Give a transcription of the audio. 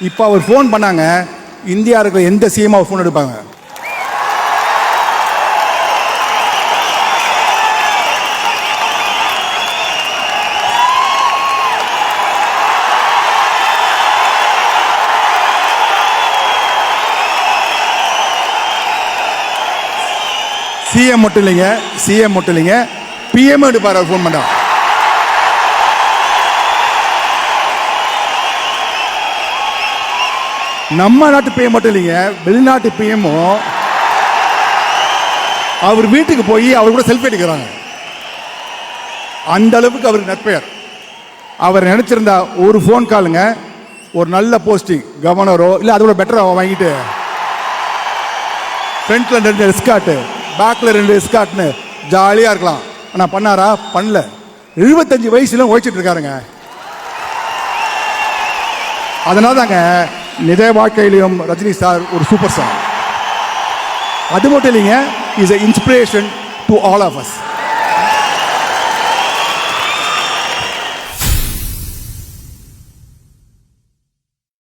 இப்போ அவர் ஃபோன் பண்ணாங்க, இந்தியா இருக்கிற எந்த சிஎம் அவர் ஃபோன் எடுப்பாங்க? சிஎம் மட்டும் இல்லைங்க, பிஎம் எடுப்பார் அவர் ஃபோன் பண்ணா. நம்ம நாட்டு பிஎம் மட்டும் இல்லைங்க, வெளிநாட்டு பிஎம்மும் அவர் வீட்டுக்கு போய் அவர் கூட செல்ஃபி எடுக்கிறாங்க. அந்த அளவுக்கு அவருக்கு நற்பெயர். அவர் நினைச்சிருந்தா ஒரு ஃபோன் காலுங்க, ஒரு நல்ல போஸ்டிங் கவர்னரோ இல்லை அதோட பெட்டரா வாங்கிட்டு ஃப்ரண்ட்ல 2 எஸ்கார்ட், பேக்ல 2 எஸ்கார்ட்னு ஜாலியா இருக்கலாம். ஆனா பண்ணாரா? பண்ணல. 75 வயசுல உழைச்சிட்டு இருக்காருங்க. அதனால தாங்க நிஜ வாழ்க்கையிலும் ரஜினி சார் ஒரு சூப்பர் ஸ்டார். அது மட்டும் இல்லைங்க, is a inspiration to all of as.